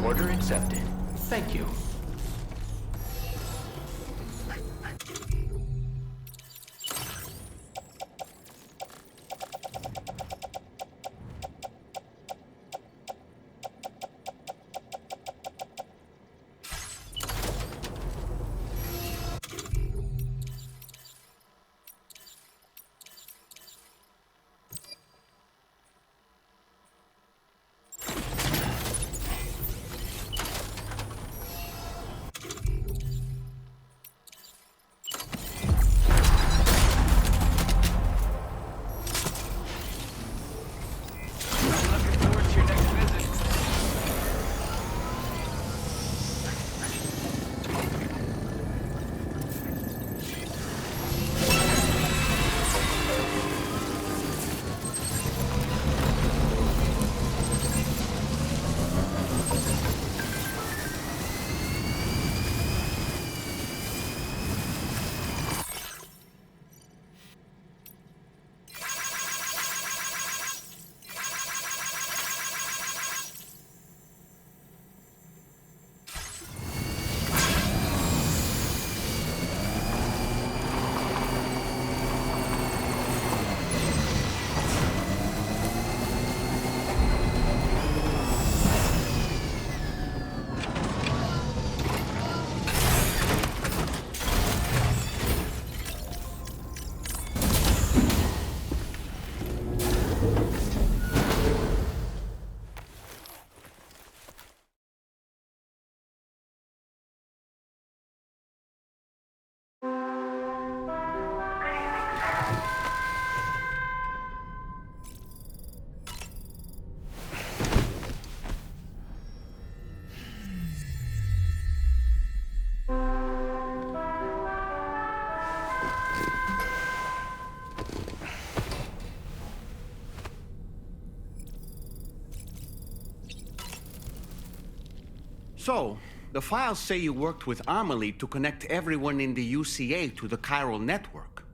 Order accepted. Thank you. So, the files say you worked with Amelie to connect everyone in the UCA to the chiral network.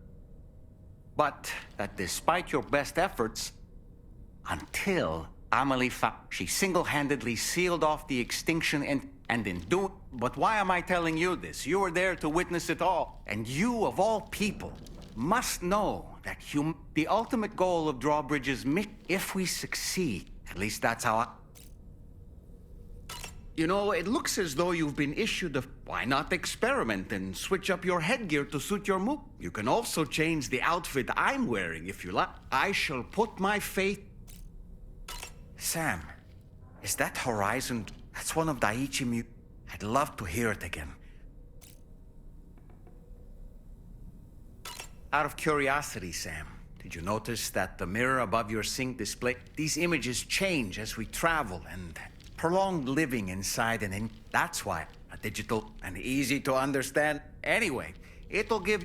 But that despite your best efforts, until Amelie she single-handedly sealed off the extinction and in doing... But why am I telling you this? You were there to witness it all. And you, of all people, must know that the ultimate goal of Drawbridge is if we succeed. At least that's how I... You know, it looks as though you've been issued a... Why not experiment and switch up your headgear to suit your mood? You can also change the outfit I'm wearing if you like. I shall put my faith... Sam, is that Horizon... That's one of Daiichi I'd love to hear it again. Out of curiosity, Sam, did you notice that the mirror above your sync display... These images change as we travel and... Prolonged living inside and in... That's why. A digital and easy to understand. Anyway, it'll give...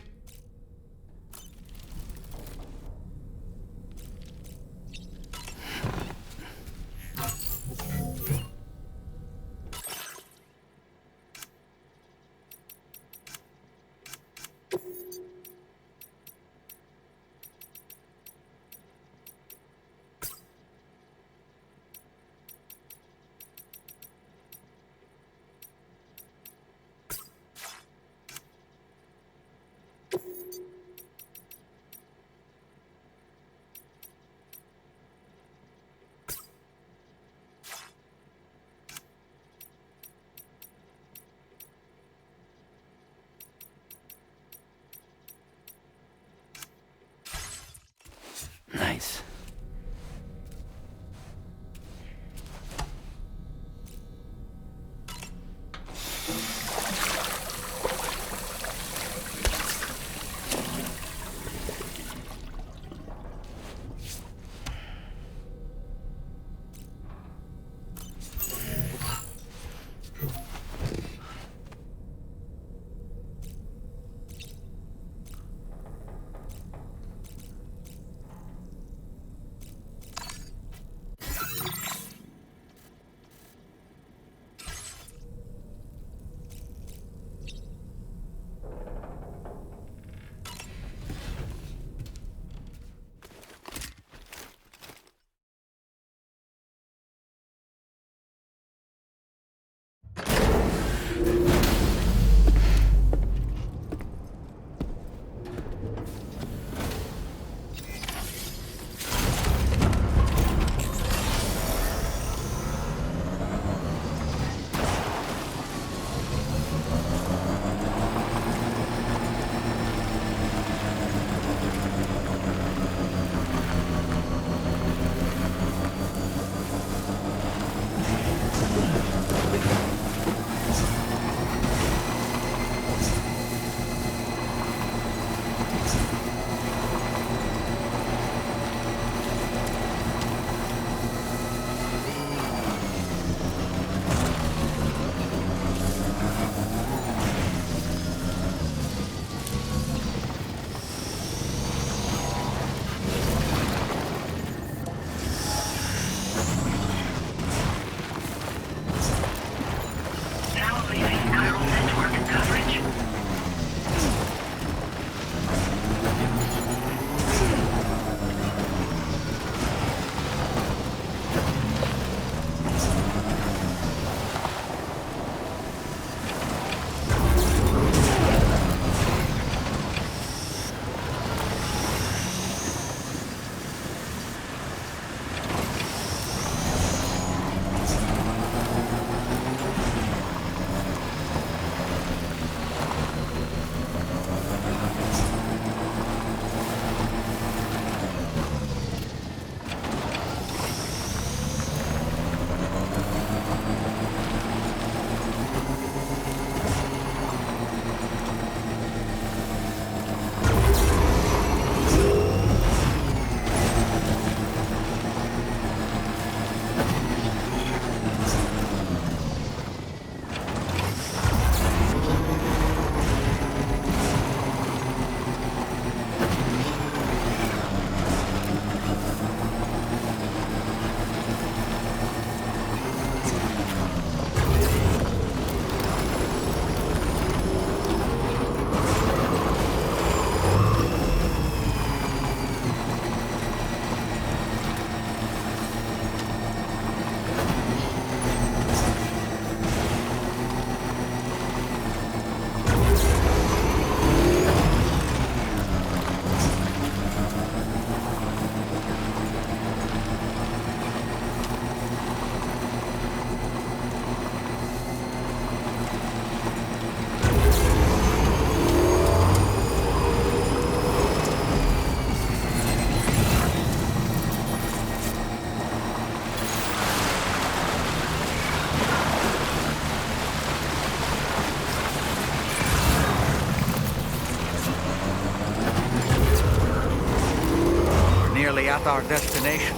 at our destination.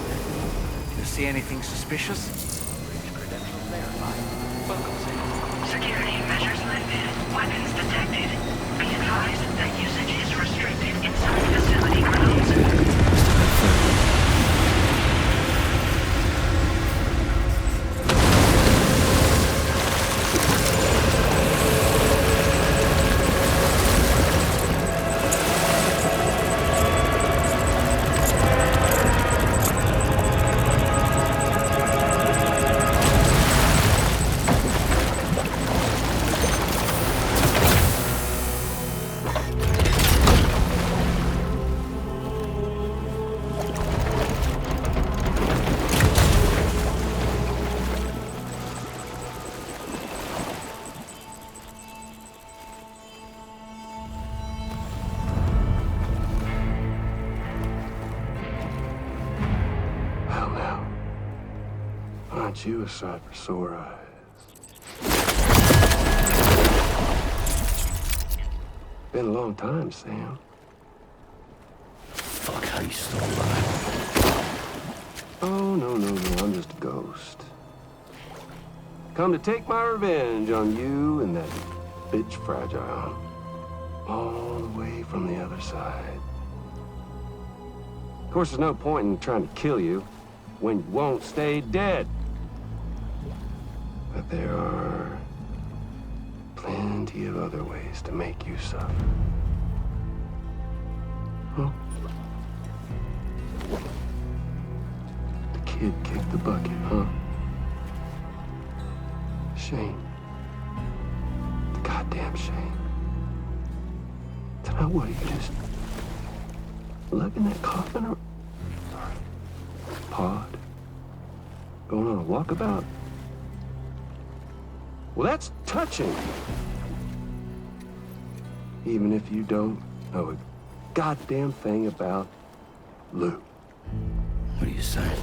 You see anything suspicious? Security measures lifted. Weapons detected. Be advised that usage is restricted inside facility grounds. You a sight for sore eyes. Been a long time, Sam. Fuck, how you still alive? Oh, no, I'm just a ghost. Come to take my revenge on you and that bitch Fragile. All the way from the other side. Of course, there's no point in trying to kill you when you won't stay dead. But there are plenty of other ways to make you suffer. Huh? The kid kicked the bucket, huh? Shame. The goddamn shame. Now what, you just lugging that coffin or pod? Going on a walkabout? Well, that's touching. Even if you don't know a goddamn thing about Lou. What are you saying?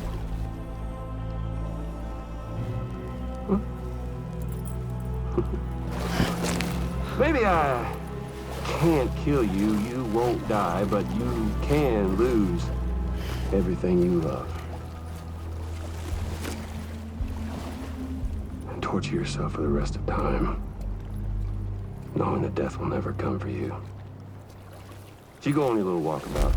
Huh? Maybe I can't kill you, you won't die, but you can lose everything you love. Torture yourself for the rest of time, knowing that death will never come for you. So you go on your little walkabout.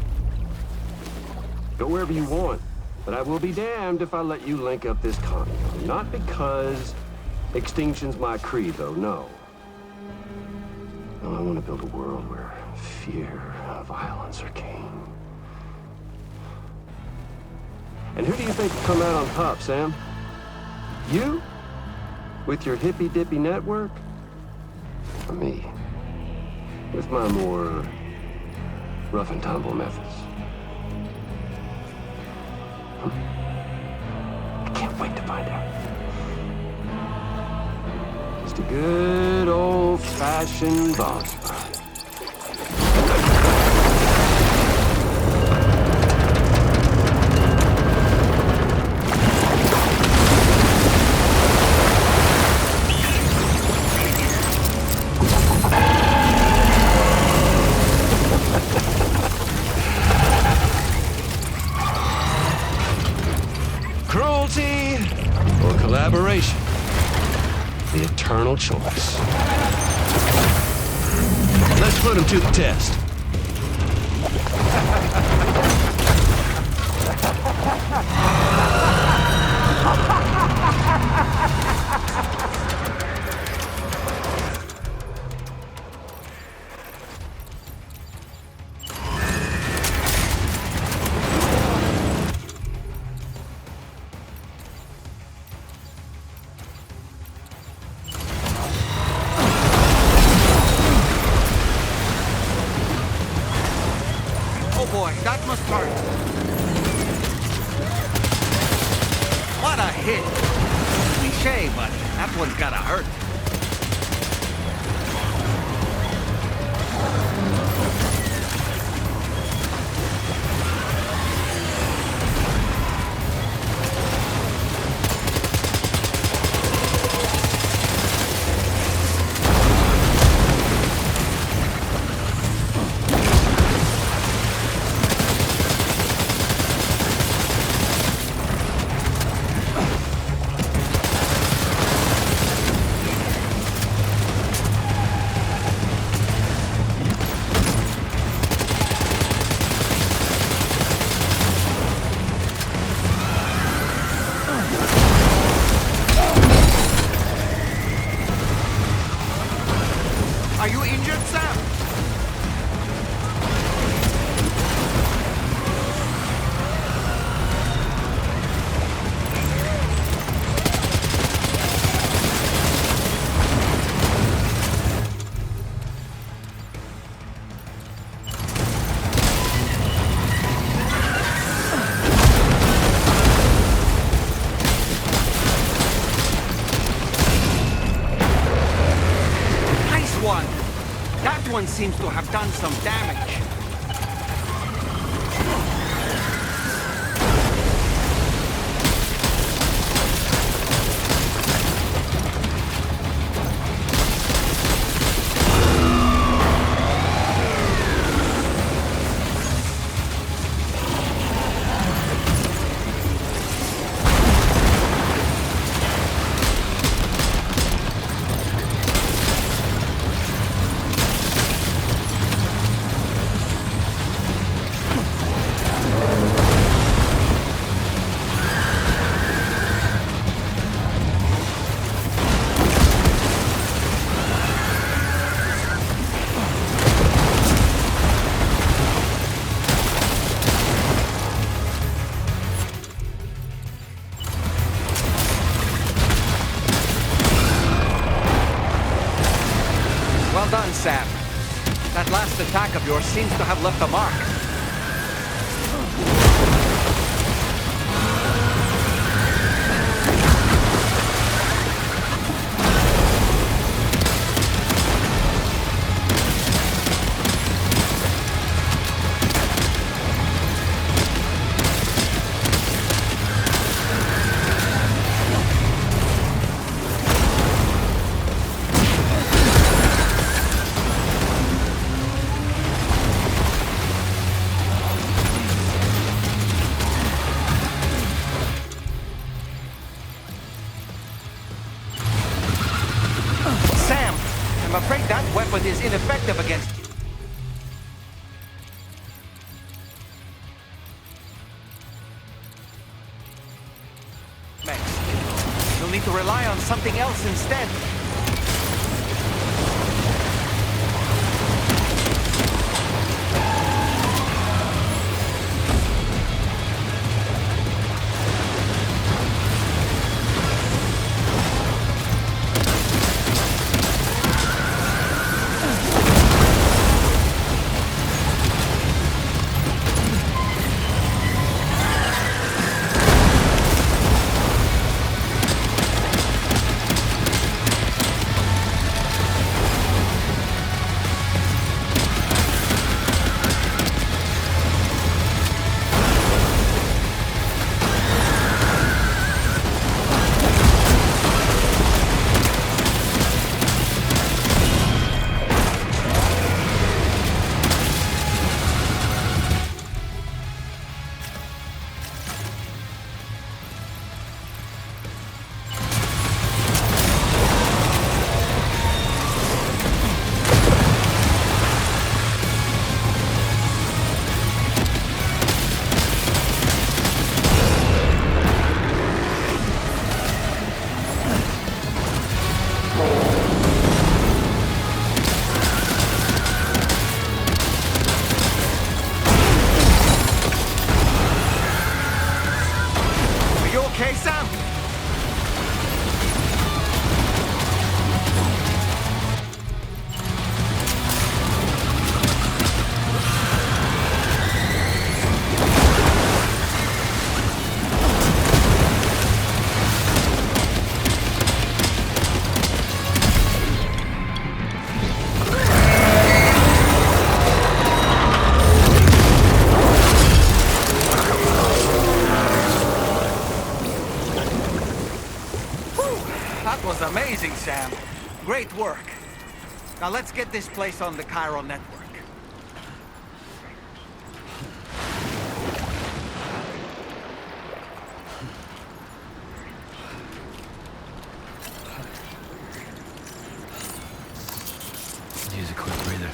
Go wherever you want, but I will be damned if I let you link up this continent. Not because extinction's my creed, though, no. No, I want to build a world where fear and violence are king. And who do you think will come out on top, Sam? You? With your hippy-dippy network? Or me? With my more rough and tumble methods? I can't wait to find out. Just a good old-fashioned boss fight. Collaboration. The eternal choice. Let's put him to the test. Boy, that must hurt. What a hit. Cliche, but that one's gotta hurt. one seems to have done some damage. Well done, Sam. That last attack of yours seems to have left a mark. I'm afraid that weapon is ineffective against you. Mech, you'll need to rely on something else instead. Amazing, Sam. Great work. Now let's get this place on the chiral network. Use a quick breather.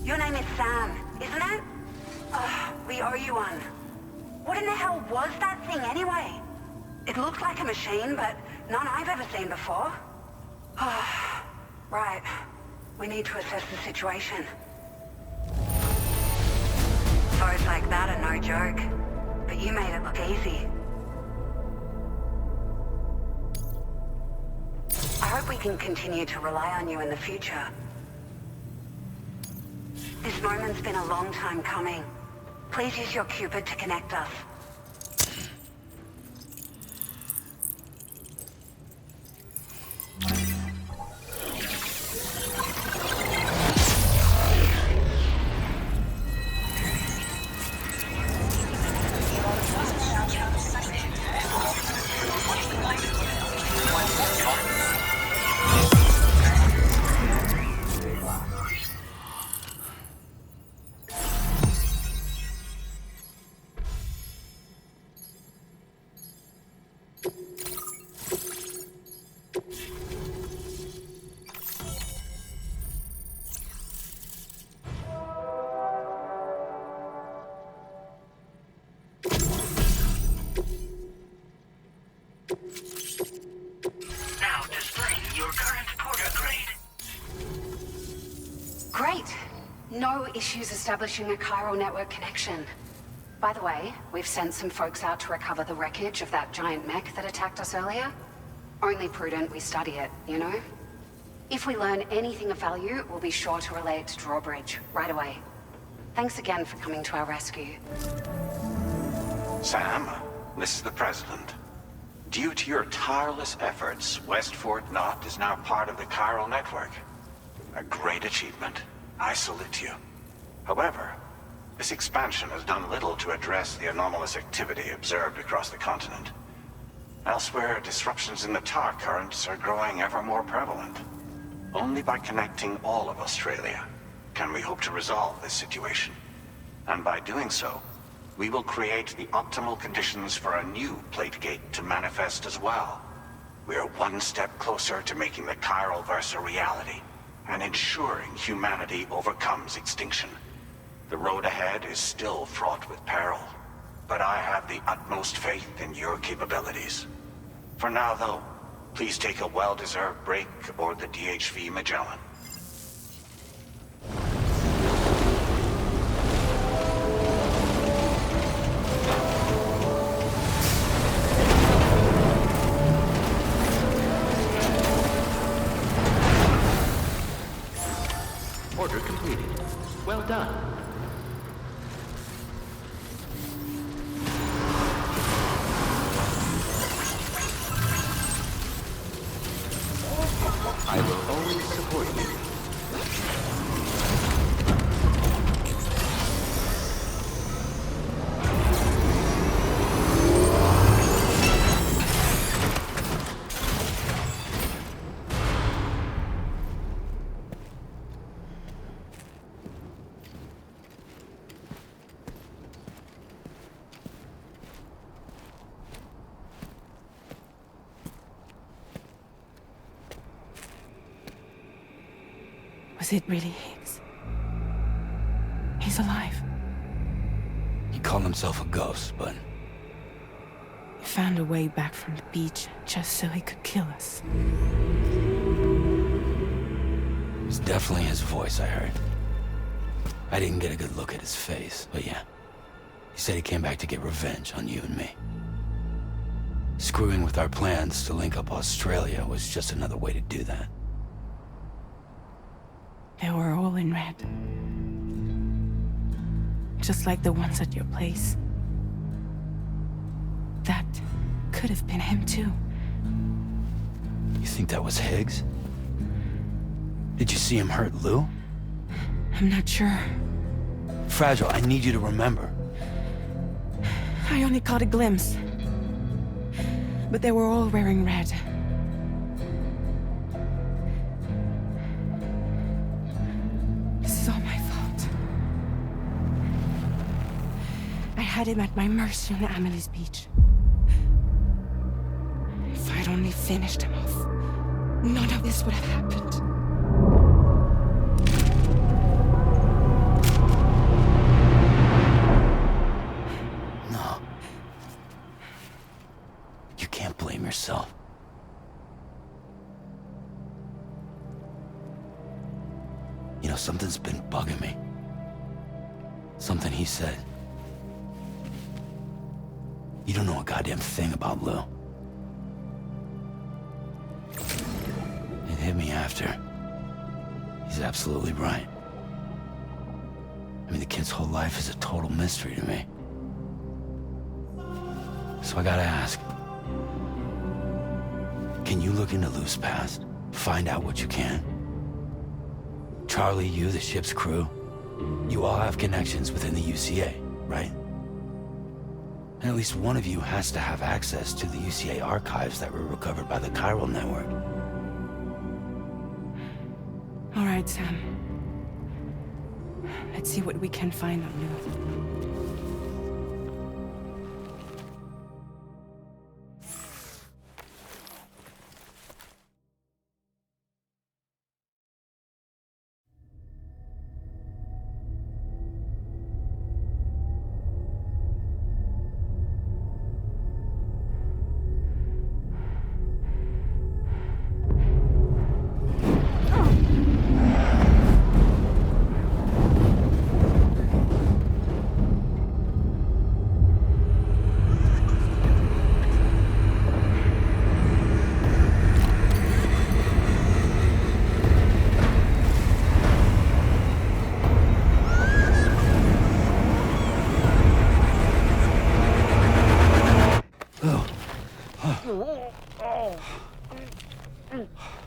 Your name is Sam, isn't it? We owe you one. What in the hell was that thing anyway? It looked like a machine, but none I've ever seen before. Right. We need to assess the situation. Foes like that are no joke, but you made it look easy. I hope we can continue to rely on you in the future. This moment's been a long time coming. Please use your Cupid to connect us. No issues establishing a chiral network connection. By the way, we've sent some folks out to recover the wreckage of that giant mech that attacked us earlier. Only prudent we study it, you know? If we learn anything of value, we'll be sure to relay it to Drawbridge right away. Thanks again for coming to our rescue. Sam, this is the President. Due to your tireless efforts, West Fort Knot is now part of the chiral network. A great achievement. I salute you. However, this expansion has done little to address the anomalous activity observed across the continent. Elsewhere, disruptions in the tar currents are growing ever more prevalent. Only by connecting all of Australia can we hope to resolve this situation. And by doing so, we will create the optimal conditions for a new Plategate to manifest as well. We are one step closer to making the chiral verse a reality, and ensuring humanity overcomes extinction. The road ahead is still fraught with peril, but I have the utmost faith in your capabilities. For now, though, please take a well-deserved break aboard the DHV Magellan. Order completed. Well done. I will always support you. Was it really Higgs? He's alive. He called himself a ghost, but... He found a way back from the beach just so he could kill us. It was definitely his voice I heard. I didn't get a good look at his face, but yeah. He said he came back to get revenge on you and me. Screwing with our plans to link up Australia was just another way to do that. They were all in red. Just like the ones at your place. That could have been him too. You think that was Higgs? Did you see him hurt Lou? I'm not sure. Fragile, I need you to remember. I only caught a glimpse. But they were all wearing red. This is all my fault. I had him at my mercy on Amelie's beach. If I'd only finished him off, none of this would have happened. No. You can't blame yourself. You know, something's been bugging me. Something he said. You don't know a goddamn thing about Lou. It hit me after. He's absolutely right. I mean, the kid's whole life is a total mystery to me. So I gotta ask. Can you look into Lou's past? Find out what you can? Charlie, you, the ship's crew, you all have connections within the UCA, right? And at least one of you has to have access to the UCA archives that were recovered by the chiral network. All right, Sam. Let's see what we can find on Lou.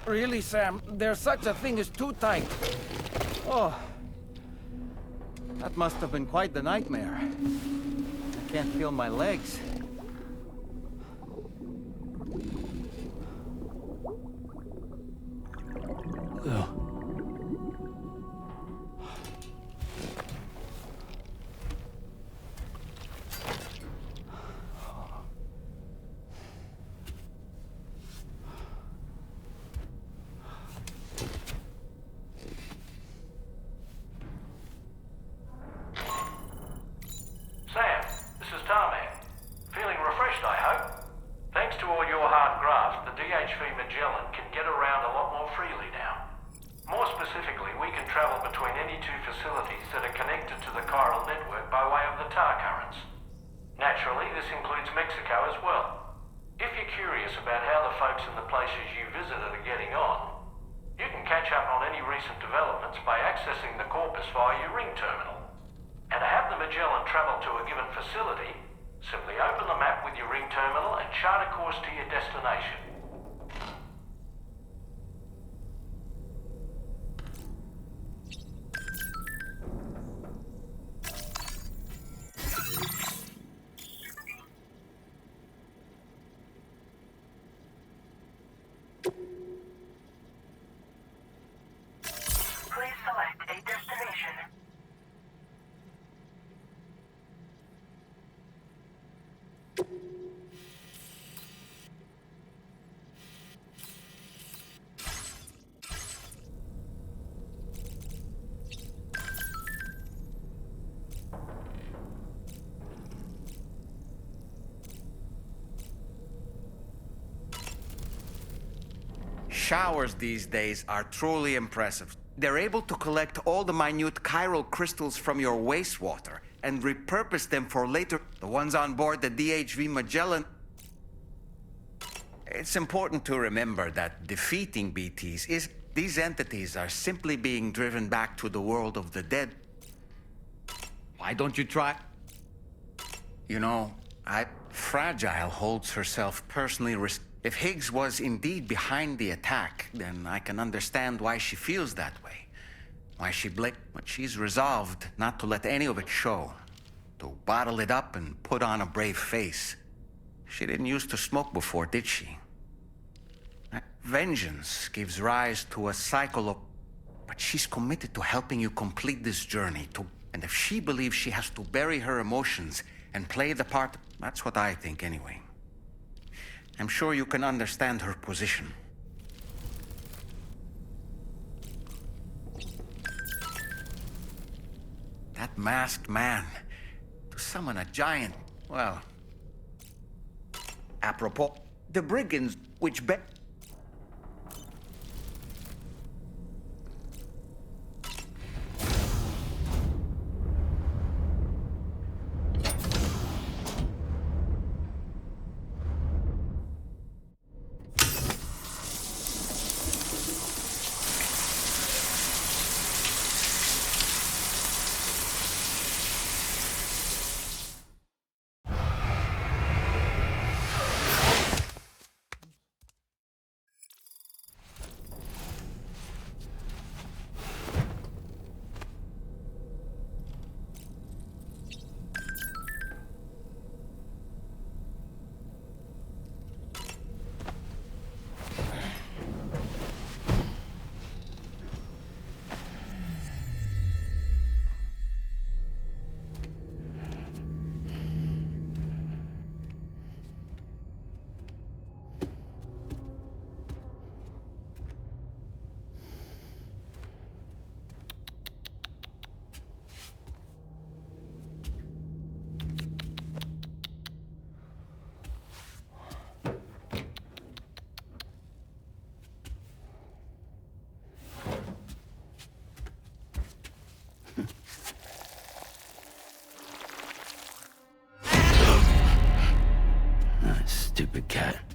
Really, Sam, there's such a thing as too tight. Oh, that must have been quite the nightmare. I can't feel my legs. Lou. Showers these days are truly impressive. They're able to collect all the minute chiral crystals from your wastewater and repurpose them for later. The ones on board the DHV Magellan. It's important to remember that defeating BTs is These entities are simply being driven back to the world of the dead. Why don't you try? You know, Fragile holds herself personally If Higgs was indeed behind the attack, then I can understand why she feels that way. Why she but she's resolved not to let any of it show. To bottle it up and put on a brave face. She didn't used to smoke before, did she? Vengeance gives rise to a cycle of... But she's committed to helping you complete this journey, and if she believes she has to bury her emotions and play the part... That's what I think, anyway. I'm sure you can understand her position. That masked man, to summon a giant, well... Apropos, the brigands, which Stupid cat.